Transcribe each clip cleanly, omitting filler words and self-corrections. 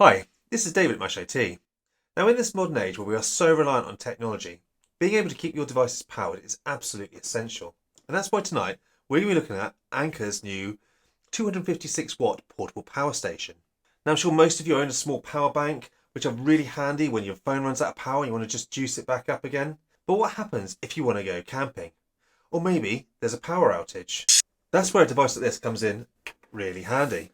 Hi, this is David at Mash IT. Now, in this modern age where we are so reliant on technology, being able to keep your devices powered is absolutely essential. And that's why tonight we're going to be looking at Anker's new 256-watt portable power station. Now, I'm sure most of you own a small power bank, which are really handy when your phone runs out of power and you want to just juice it back up again. But what happens if you want to go camping? Or maybe there's a power outage. That's where a device like this comes in really handy.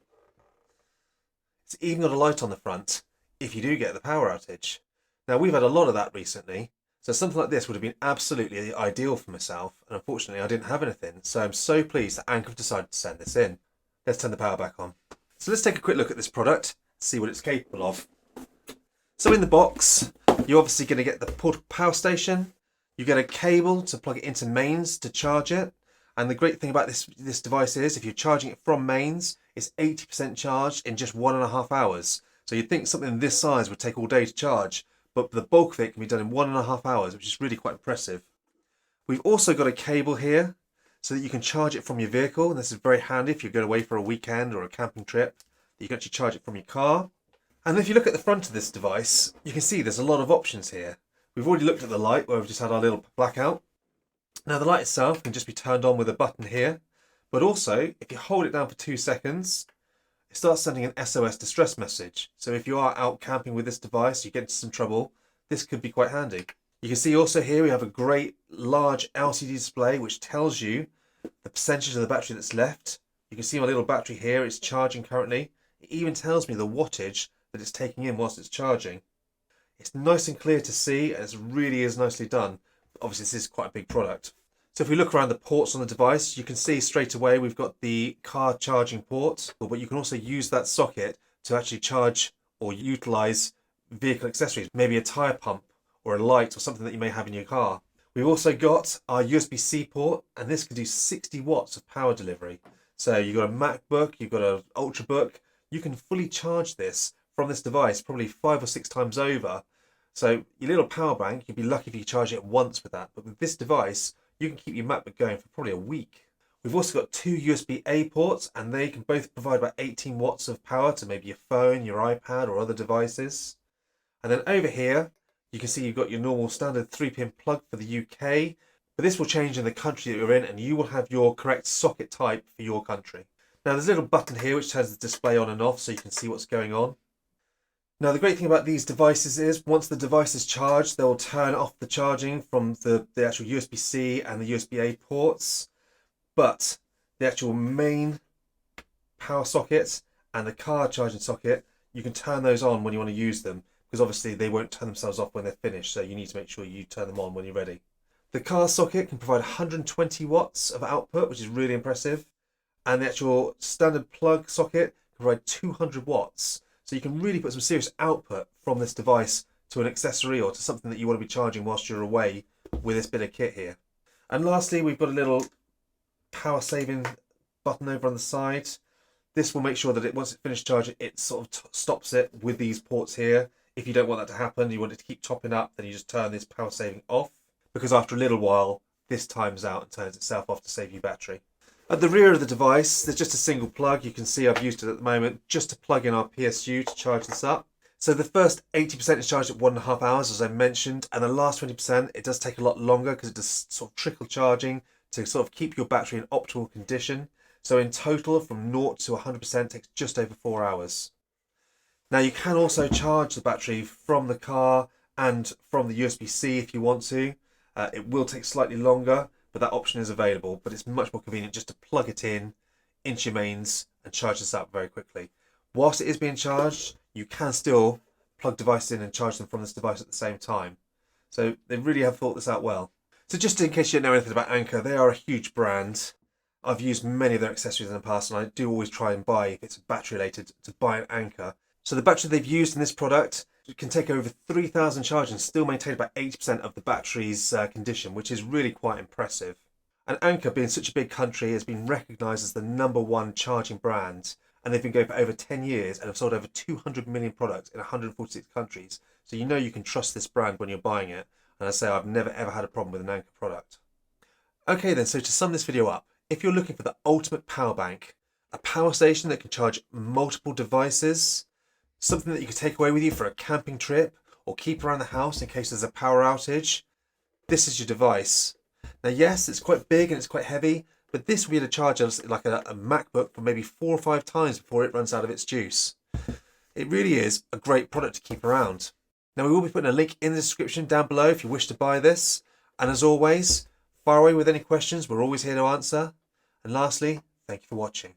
It's even got a light on the front if you do get the power outage. Now, we've had a lot of that recently, so something like this would have been absolutely ideal for myself, and unfortunately I didn't have anything, so I'm so pleased that Anker have decided to send this in. Let's turn the power back on. So let's take a quick look at this product, see what it's capable of. So in the box, you're obviously going to get the portable power station, you get a cable to plug it into mains to charge it, and the great thing about this device is if you're charging it from mains, it's 80% charged in just 1.5 hours. So you'd think something this size would take all day to charge, but the bulk of it can be done in 1.5 hours, which is really quite impressive. We've also got a cable here so that you can charge it from your vehicle. And this is very handy if you're going away for a weekend or a camping trip. You can actually charge it from your car. And if you look at the front of this device, you can see there's a lot of options here. We've already looked at the light where we've just had our little blackout. Now the light itself can just be turned on with a button here. But also, if you hold it down for 2 seconds, it starts sending an SOS distress message. So if you are out camping with this device, you get into some trouble, this could be quite handy. You can see also here we have a great large LCD display which tells you the percentage of the battery that's left. You can see my little battery here, it's charging currently. It even tells me the wattage that it's taking in whilst it's charging. It's nice and clear to see, and it really is nicely done. Obviously this is quite a big product. So if we look around the ports on the device, you can see straight away we've got the car charging port, but you can also use that socket to actually charge or utilize vehicle accessories, maybe a tire pump or a light or something that you may have in your car. We've also got our USB-C port, and this can do 60 watts of power delivery. So you've got a MacBook, you've got an Ultrabook, you can fully charge this from this device probably 5 or 6 times over. So your little power bank, you'd be lucky if you charge it once with that, but with this device, you can keep your MacBook going for probably a week. We've also got 2 USB-A ports, and they can both provide about 18 watts of power to maybe your phone, your iPad or other devices. And then over here, you can see you've got your normal standard 3-pin plug for the UK, but this will change in the country that you're in, and you will have your correct socket type for your country. Now there's a little button here which turns the display on and off so you can see what's going on. Now the great thing about these devices is once the device is charged, they'll turn off the charging from the actual USB-C and the USB-A ports, but the actual main power sockets and the car charging socket, you can turn those on when you want to use them, because obviously they won't turn themselves off when they're finished, so you need to make sure you turn them on when you're ready. The car socket can provide 120 watts of output, which is really impressive, and the actual standard plug socket can provide 200 watts. So you can really put some serious output from this device to an accessory or to something that you want to be charging whilst you're away with this bit of kit here. And lastly, we've got a little power saving button over on the side. This will make sure that once it's finished charging, it sort of stops it with these ports here. If you don't want that to happen, you want it to keep topping up, then you just turn this power saving off, because after a little while, this times out and turns itself off to save you battery. At the rear of the device, there's just a single plug. You can see I've used it at the moment just to plug in our PSU to charge this up. So the first 80% is charged at 1.5 hours, as I mentioned, and the last 20%, it does take a lot longer because it does sort of trickle charging to sort of keep your battery in optimal condition. So in total, from 0 to 100% takes just over 4 hours. Now you can also charge the battery from the car and from the USB-C if you want to. It will take slightly longer, but that option is available, but it's much more convenient just to plug it in into your mains and charge this up very quickly. Whilst it is being charged, you can still plug devices in and charge them from this device at the same time. So they really have thought this out well. So just in case you don't know anything about Anker, they are a huge brand. I've used many of their accessories in the past, and I do always try and buy, if it's battery related, to buy an Anker. So the battery they've used in this product can take over 3,000 charges and still maintain about 80% of the battery's condition, which is really quite impressive. And Anker, being such a big country, has been recognised as the #1 charging brand, and they've been going for over 10 years and have sold over 200 million products in 146 countries. So you know you can trust this brand when you're buying it. And I say I've never ever had a problem with an Anker product. Okay then, so to sum this video up, if you're looking for the ultimate power bank, a power station that can charge multiple devices, something that you could take away with you for a camping trip or keep around the house in case there's a power outage. This is your device. Now, yes, it's quite big and it's quite heavy, but this will be able to charge us like a MacBook for maybe 4 or 5 times before it runs out of its juice. It really is a great product to keep around. Now, we will be putting a link in the description down below if you wish to buy this. And as always, fire away with any questions. We're always here to answer. And lastly, thank you for watching.